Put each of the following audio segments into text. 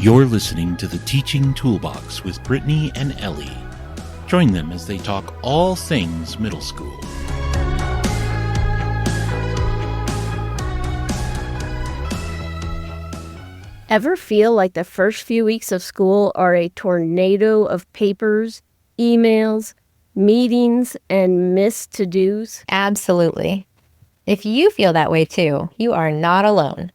You're listening to the Teaching Toolbox with Brittany and Ellie. Join them as they talk all things middle school. Ever feel like the first few weeks of school are a tornado of papers, emails, meetings, and missed to-dos? Absolutely. If you feel that way too, you are not alone.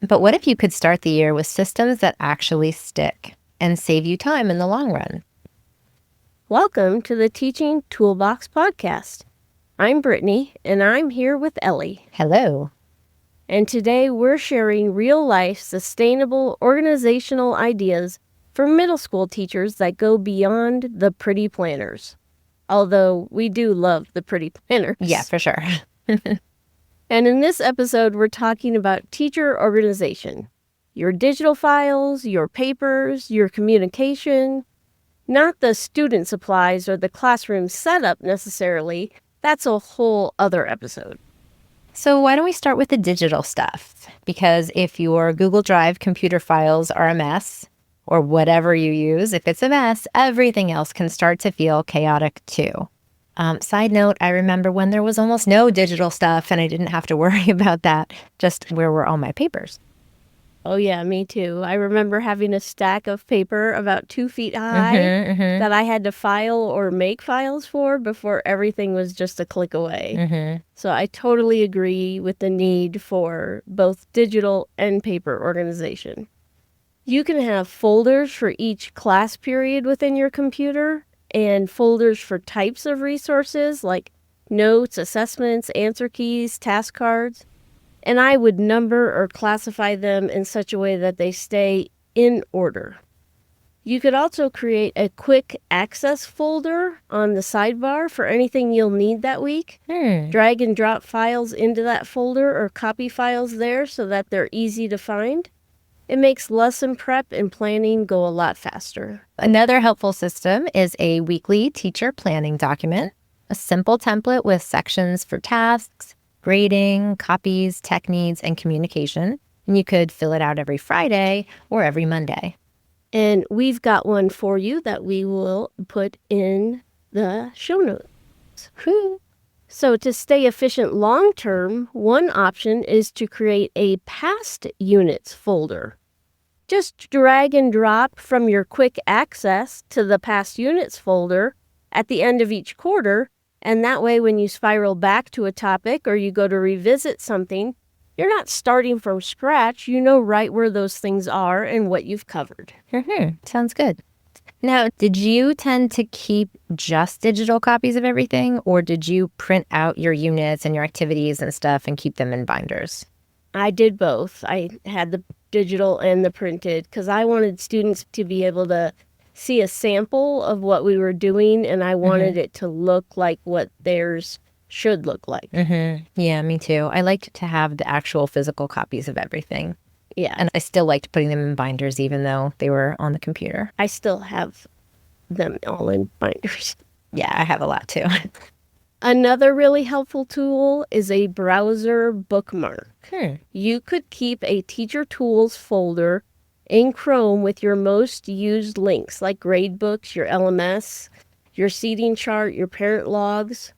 But what if you could start the year with systems that actually stick and save you time in the long run? Welcome to the Teaching Toolbox podcast. I'm Brittany, and I'm here with Ellie. Hello. And today we're sharing real-life, sustainable organizational ideas for middle school teachers that go beyond the pretty planners. Although we do love the pretty planners. Yeah, for sure. And in this episode, we're talking about teacher organization. Your digital files, your papers, your communication. Not the student supplies or the classroom setup necessarily. That's a whole other episode. So why don't we start with the digital stuff? Because if your Google Drive computer files are a mess, or whatever you use, if it's a mess, everything else can start to feel chaotic too. Side note, I remember when there was almost no digital stuff and I didn't have to worry about that, just where were all my papers? Oh yeah, me too. I remember having a stack of paper about 2 feet high that I had to file or make files for before everything was just a click away. So I totally agree with the need for both digital and paper organization. You can have folders for each class period within your computer and folders for types of resources like notes, assessments, answer keys, task cards. And I would number or classify them in such a way that they stay in order. You could also create a quick access folder on the sidebar for anything you'll need that week. Drag and drop files into that folder or copy files there so that they're easy to find. It makes lesson prep and planning go a lot faster. Another helpful system is a weekly teacher planning document, a simple template with sections for tasks, grading, copies, tech needs, and communication. And you could fill it out every Friday or every Monday. And we've got one for you that we will put in the show notes. So to stay efficient long-term, one option is to create a past units folder. Just drag and drop from your quick access to the past units folder at the end of each quarter, and that way when you spiral back to a topic or you go to revisit something, you're not starting from scratch. You know right where those things are and what you've covered. Sounds good. Now, did you tend to keep just digital copies of everything, or did you print out your units and your activities and stuff and keep them in binders? I did both. I had the digital and the printed because I wanted students to be able to see a sample of what we were doing, and I wanted it to look like what theirs should look like. Yeah, me too. I liked to have the actual physical copies of everything. Yeah. And I still liked putting them in binders even though they were on the computer. I still have them all in binders. Yeah, I have a lot too. Another really helpful tool is a browser bookmark. You could keep a teacher tools folder in Chrome with your most used links like gradebooks, your LMS, your seating chart, your parent logs.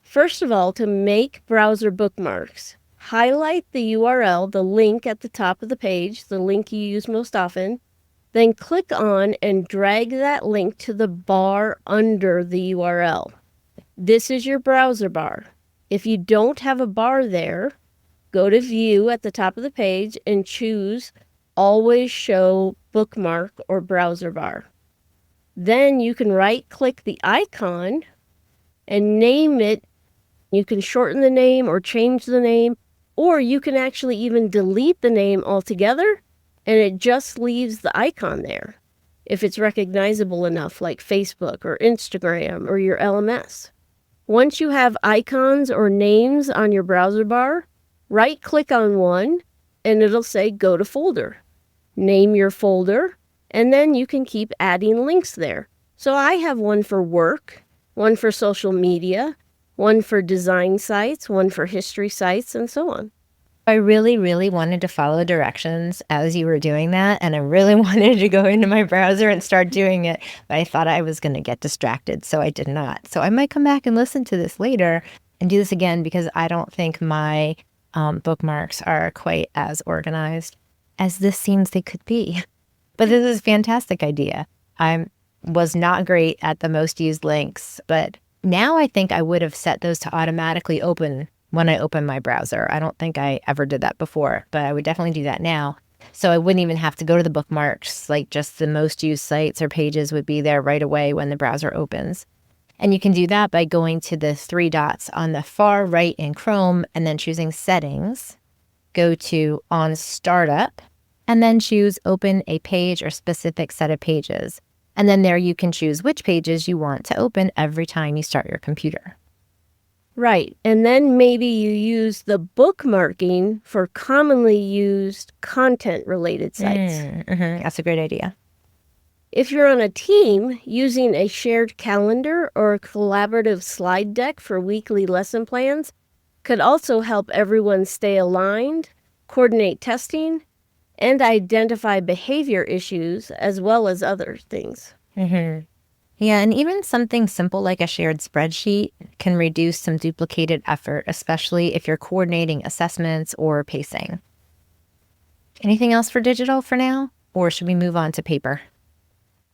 First of all, to make browser bookmarks, highlight the URL, the link at the top of the page, the link you use most often, then click on and drag that link to the bar under the URL. This is your browser bar. If you don't have a bar there, go to View at the top of the page and choose Always Show Bookmark or Browser Bar. Then you can right-click the icon and name it. You can shorten the name or change the name, or you can actually even delete the name altogether, and it just leaves the icon there, if it's recognizable enough, like Facebook or Instagram or your LMS. Once you have icons or names on your browser bar, right-click on one, and it'll say Go to Folder. Name your folder, and then you can keep adding links there. So I have one for work, one for social media, one for design sites, one for history sites, and so on. I really, really wanted to follow directions as you were doing that, and I really wanted to go into my browser and start doing it, but I thought I was going to get distracted, so I did not. So I might come back and listen to this later and do this again because I don't think my bookmarks are quite as organized as this seems they could be. But this is a fantastic idea. I was not great at the most used links, but now I think I would have set those to automatically open when I open my browser. I don't think I ever did that before, but I would definitely do that now. So I wouldn't even have to go to the bookmarks, like just the most used sites or pages would be there right away when the browser opens. And you can do that by going to the three dots on the far right in Chrome and then choosing Settings, go to On Startup, and then choose Open a Page or Specific Set of Pages. And then there you can choose which pages you want to open every time you start your computer. Right. And then maybe you use the bookmarking for commonly used content-related sites. That's a great idea. If you're on a team, using a shared calendar or a collaborative slide deck for weekly lesson plans could also help everyone stay aligned, coordinate testing, and identify behavior issues as well as other things. Yeah, and even something simple like a shared spreadsheet can reduce some duplicated effort, especially if you're coordinating assessments or pacing. Anything else for digital for now? Or should we move on to paper?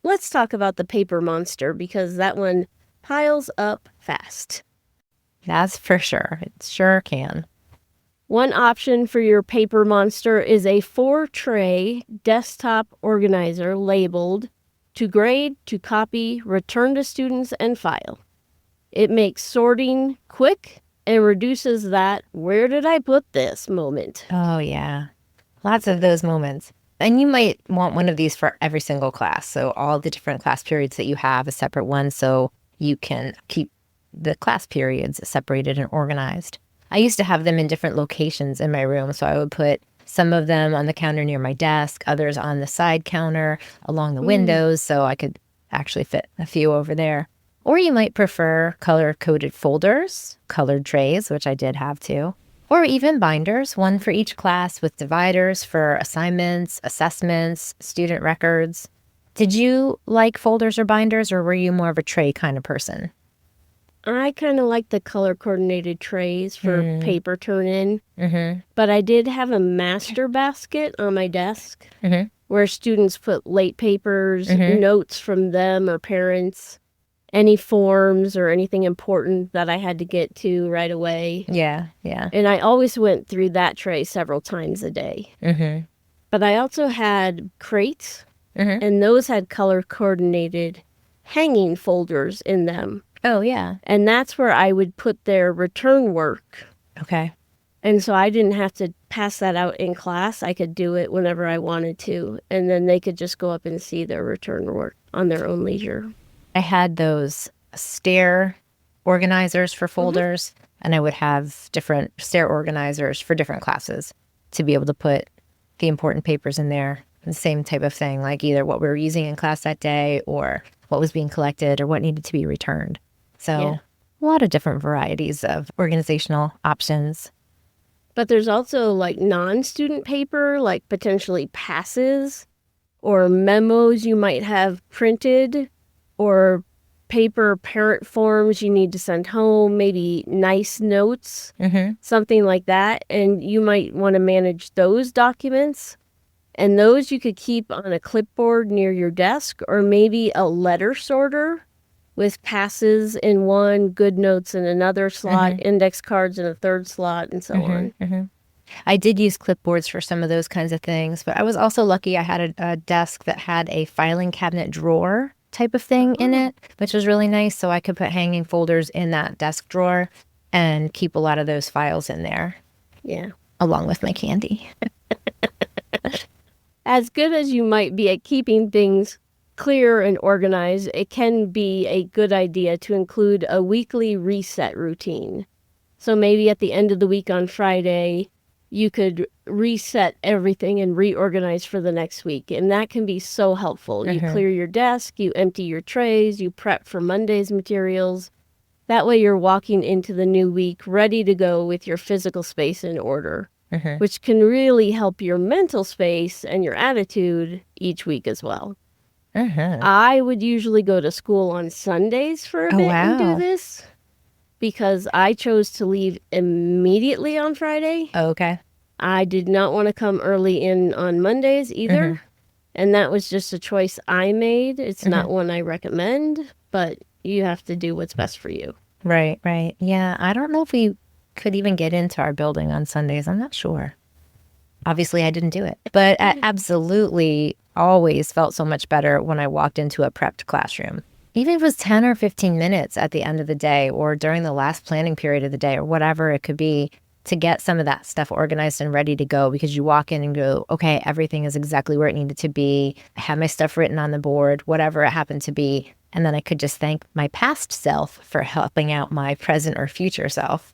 Let's talk about the paper monster because that one piles up fast. That's for sure. It sure can. One option for your paper monster is a 4-tray desktop organizer labeled to grade, to copy, return to students, and file. It makes sorting quick and reduces that "where did I put this" moment. Oh, yeah. Lots of those moments. And you might want one of these for every single class. So all the different class periods that you have, a separate one so you can keep the class periods separated and organized. I used to have them in different locations in my room. So I would put some of them on the counter near my desk, others on the side counter along the windows, so I could actually fit a few over there. Or you might prefer color-coded folders, colored trays, which I did have too, or even binders, one for each class with dividers for assignments, assessments, student records. Did you like folders or binders, or were you more of a tray kind of person? I kind of like the color-coordinated trays for paper turn-in, but I did have a master basket on my desk where students put late papers, notes from them or parents, any forms or anything important that I had to get to right away. Yeah. And I always went through that tray several times a day. But I also had crates, and those had color-coordinated hanging folders in them. Oh, yeah. And that's where I would put their return work. Okay. And so I didn't have to pass that out in class. I could do it whenever I wanted to. And then they could just go up and see their return work on their own leisure. I had those stair organizers for folders, and I would have different stair organizers for different classes to be able to put the important papers in there. The same type of thing, like either what we were using in class that day or what was being collected or what needed to be returned. So a lot of different varieties of organizational options. But there's also like non-student paper, like potentially passes or memos you might have printed or paper parent forms you need to send home, maybe nice notes, something like that. And you might want to manage those documents. And those you could keep on a clipboard near your desk or maybe a letter sorter with passes in one, good notes in another slot, index cards in a third slot, and so on. I did use clipboards for some of those kinds of things, but I was also lucky I had a desk that had a filing cabinet drawer type of thing in it, which was really nice. So I could put hanging folders in that desk drawer and keep a lot of those files in there. Yeah. Along with my candy. As good as you might be at keeping things clear and organized, it can be a good idea to include a weekly reset routine. So maybe at the end of the week on Friday, you could reset everything and reorganize for the next week. And that can be so helpful. You clear your desk, you empty your trays, you prep for Monday's materials. That way you're walking into the new week ready to go with your physical space in order. which can really help your mental space and your attitude each week as well. I would usually go to school on Sundays for a bit and do this because I chose to leave immediately on Friday. Okay. I did not want to come early in on Mondays either. And that was just a choice I made. It's not one I recommend, but you have to do what's best for you. Right, right. Yeah, I don't know if we could even get into our building on Sundays. I'm not sure. Obviously, I didn't do it. But I absolutely always felt so much better when I walked into a prepped classroom. Even if it was 10 or 15 minutes at the end of the day or during the last planning period of the day or whatever it could be, to get some of that stuff organized and ready to go, because you walk in and go, okay, everything is exactly where it needed to be. I have my stuff written on the board, whatever it happened to be. And then I could just thank my past self for helping out my present or future self.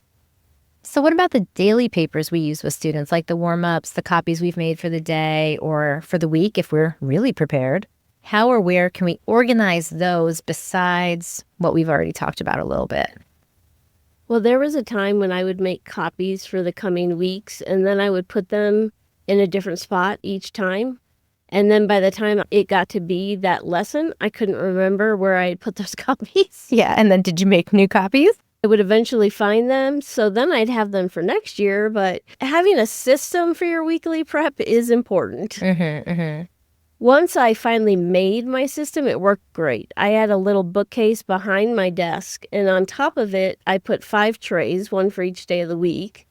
So what about the daily papers we use with students, like the warm-ups, the copies we've made for the day or for the week if we're really prepared? How or where can we organize those besides what we've already talked about a little bit? Well, there was a time when I would make copies for the coming weeks, and then I would put them in a different spot each time. And then by the time it got to be that lesson, I couldn't remember where I had put those copies. Yeah, and then did you make new copies? I would eventually find them, so then I'd have them for next year. But having a system for your weekly prep is important. Once I finally made my system, it worked great. I had a little bookcase behind my desk, and on top of it, I put 5 trays, one for each day of the week.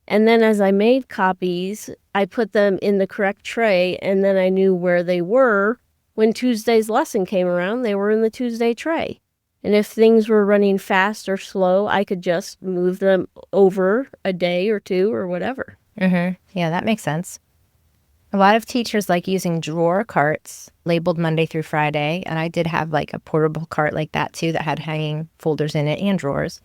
And then as I made copies, I put them in the correct tray, and then I knew where they were. When Tuesday's lesson came around, they were in the Tuesday tray. And if things were running fast or slow, I could just move them over a day or two or whatever. Yeah, that makes sense. A lot of teachers like using drawer carts labeled Monday through Friday, and I did have like a portable cart like that too that had hanging folders in it and drawers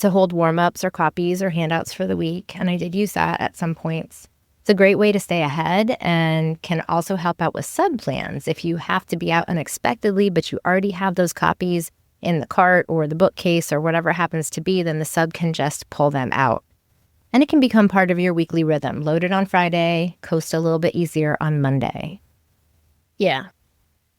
to hold warm-ups or copies or handouts for the week, and I did use that at some points. It's a great way to stay ahead and can also help out with sub-plans. If you have to be out unexpectedly, but you already have those copies in the cart or the bookcase or whatever it happens to be, then the sub can just pull them out. And it can become part of your weekly rhythm. Load it on Friday, coast a little bit easier on Monday. Yeah.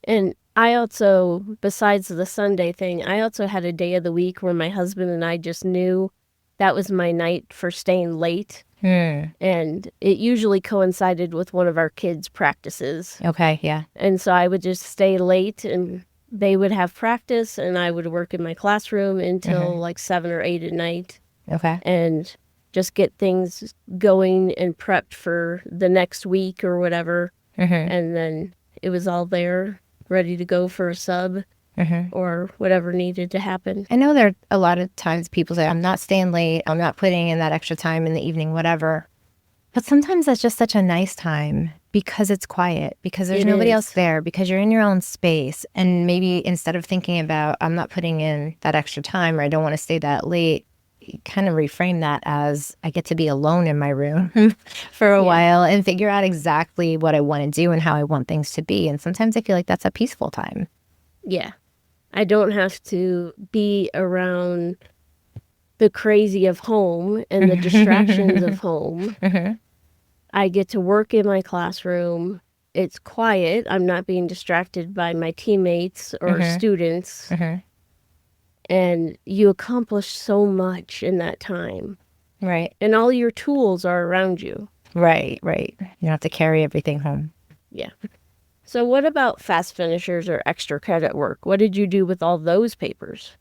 And I also, besides the Sunday thing, I also had a day of the week where my husband and I just knew that was my night for staying late. And it usually coincided with one of our kids' practices. Okay, yeah. And so I would just stay late and they would have practice and I would work in my classroom until like 7 or 8 at night. Okay. And just get things going and prepped for the next week or whatever. And then it was all there, ready to go for a sub or whatever needed to happen. I know there are a lot of times people say, I'm not staying late, I'm not putting in that extra time in the evening, whatever. But sometimes that's just such a nice time because it's quiet, because there's nobody else there, because you're in your own space. And maybe instead of thinking about, I'm not putting in that extra time or I don't want to stay that late, kind of reframe that as I get to be alone in my room for a while and figure out exactly what I want to do and how I want things to be. And sometimes I feel like that's a peaceful time. Yeah. I don't have to be around the crazy of home and the distractions of home. I get to work in my classroom. It's quiet. I'm not being distracted by my teammates or students. And you accomplish so much in that time. Right. And all your tools are around you. Right, right. You don't have to carry everything home. Yeah. So what about fast finishers or extra credit work? What did you do with all those papers?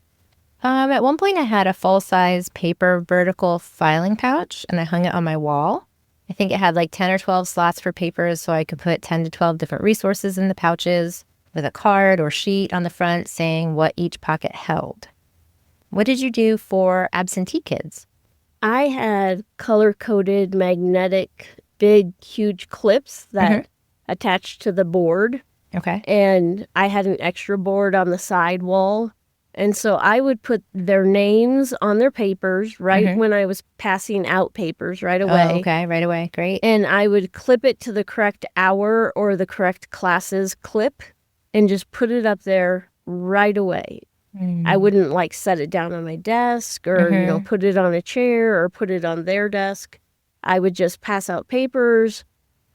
At one point I had a full-size paper vertical filing pouch and I hung it on my wall. I think it had like 10 or 12 slots for papers so I could put 10 to 12 different resources in the pouches with a card or sheet on the front saying what each pocket held. What did you do for absentee kids? I had color-coded magnetic, big, huge clips that attached to the board. Okay. And I had an extra board on the side wall. And so I would put their names on their papers right when I was passing out papers right away. Oh, okay, right away. Great. And I would clip it to the correct hour or the correct classes clip and just put it up there right away. I wouldn't set it down on my desk or, put it on a chair or put it on their desk. I would just pass out papers,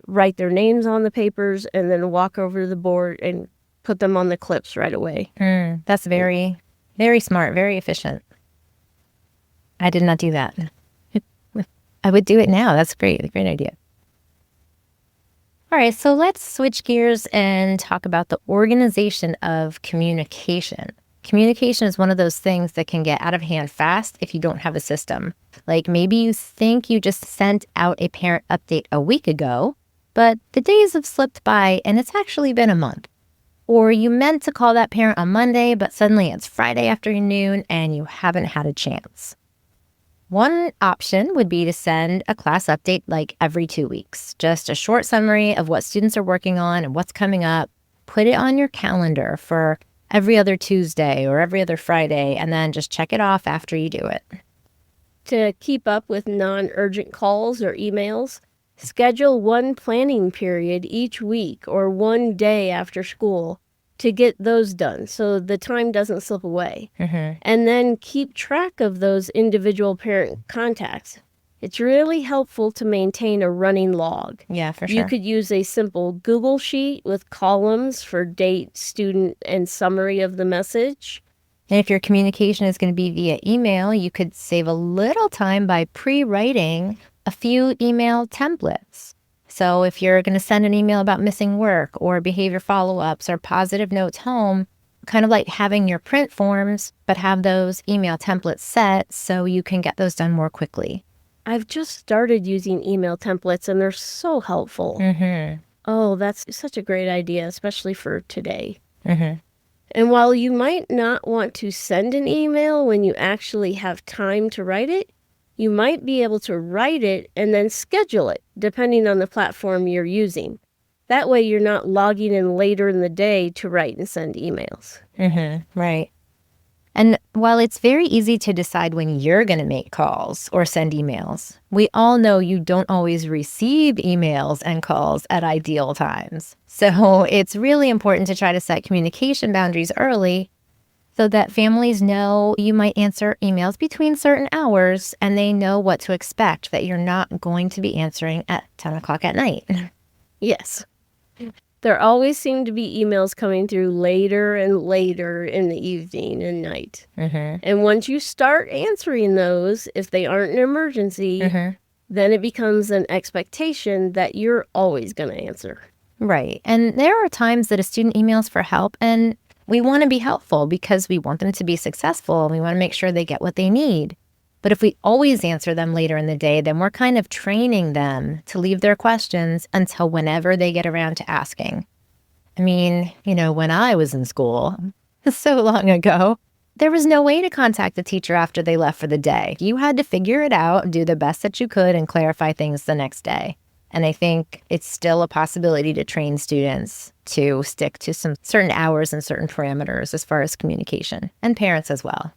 write their names on the papers, and then walk over to the board and put them on the clips right away. That's very, very smart, very efficient. I did not do that. I would do it now. That's great. A great idea. All right, so let's switch gears and talk about the organization of communication. Communication is one of those things that can get out of hand fast if you don't have a system. Like maybe you think you just sent out a parent update a week ago, but the days have slipped by and it's actually been a month. Or you meant to call that parent on Monday, but suddenly it's Friday afternoon and you haven't had a chance. One option would be to send a class update like every 2 weeks. Just a short summary of what students are working on and what's coming up. Put it on your calendar for every other Tuesday or every other Friday, and then just check it off after you do it. To keep up with non-urgent calls or emails, schedule one planning period each week or one day after school to get those done so the time doesn't slip away. And then keep track of those individual parent contacts. It's really helpful to maintain a running log. Yeah, for sure. You could use a simple Google Sheet with columns for date, student, and summary of the message. And if your communication is going to be via email, you could save a little time by pre-writing a few email templates. So if you're going to send an email about missing work or behavior follow-ups or positive notes home, kind of like having your print forms, but have those email templates set so you can get those done more quickly. I've just started using email templates and they're so helpful. Oh, that's such a great idea, especially for today. And while you might not want to send an email when you actually have time to write it, you might be able to write it and then schedule it, depending on the platform you're using. That way you're not logging in later in the day to write and send emails. Right. And while it's very easy to decide when you're going to make calls or send emails, we all know you don't always receive emails and calls at ideal times. So it's really important to try to set communication boundaries early so that families know you might answer emails between certain hours and they know what to expect, that you're not going to be answering at 10 o'clock at night. Yes. There always seem to be emails coming through later and later in the evening and night. And once you start answering those, if they aren't an emergency, then it becomes an expectation that you're always going to answer. Right. And there are times that a student emails for help and we want to be helpful because we want them to be successful and we want to make sure they get what they need. But if we always answer them later in the day, then we're kind of training them to leave their questions until whenever they get around to asking. I mean, when I was in school, so long ago, there was no way to contact the teacher after they left for the day. You had to figure it out, do the best that you could, and clarify things the next day. And I think it's still a possibility to train students to stick to some certain hours and certain parameters as far as communication, and parents as well.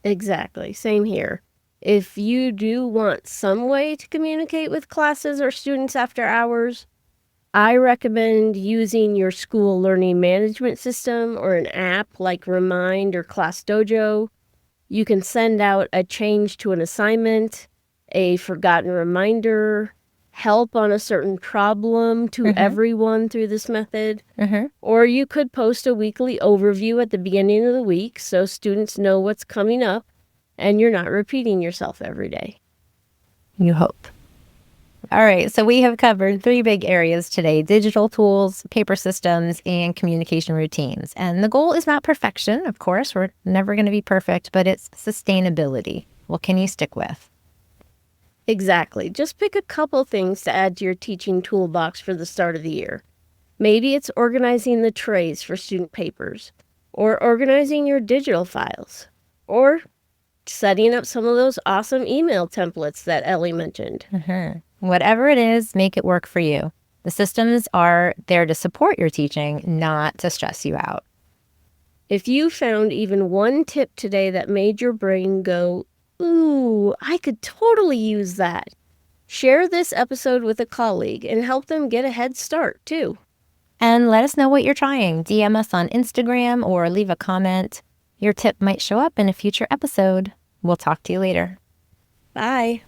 Exactly. Same here. If you do want some way to communicate with classes or students after hours, I recommend using your school learning management system or an app like Remind or Class Dojo. You can send out a change to an assignment, a forgotten reminder, help on a certain problem to everyone through this method. Or you could post a weekly overview at the beginning of the week so students know what's coming up and you're not repeating yourself every day. You hope. All right, so we have covered 3 big areas today: digital tools, paper systems, and communication routines. And the goal is not perfection, of course. We're never going to be perfect, but it's sustainability. What can you stick with? Exactly. Just pick a couple things to add to your teaching toolbox for the start of the year. Maybe it's organizing the trays for student papers, or organizing your digital files, or setting up some of those awesome email templates that Ellie mentioned. Whatever it is, make it work for you. The systems are there to support your teaching, not to stress you out. If you found even one tip today that made your brain go, ooh, I could totally use that, share this episode with a colleague and help them get a head start, too. And let us know what you're trying. DM us on Instagram or leave a comment. Your tip might show up in a future episode. We'll talk to you later. Bye.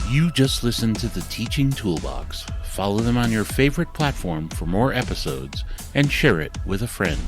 You just listened to the Teaching Toolbox. Follow them on your favorite platform for more episodes and share it with a friend.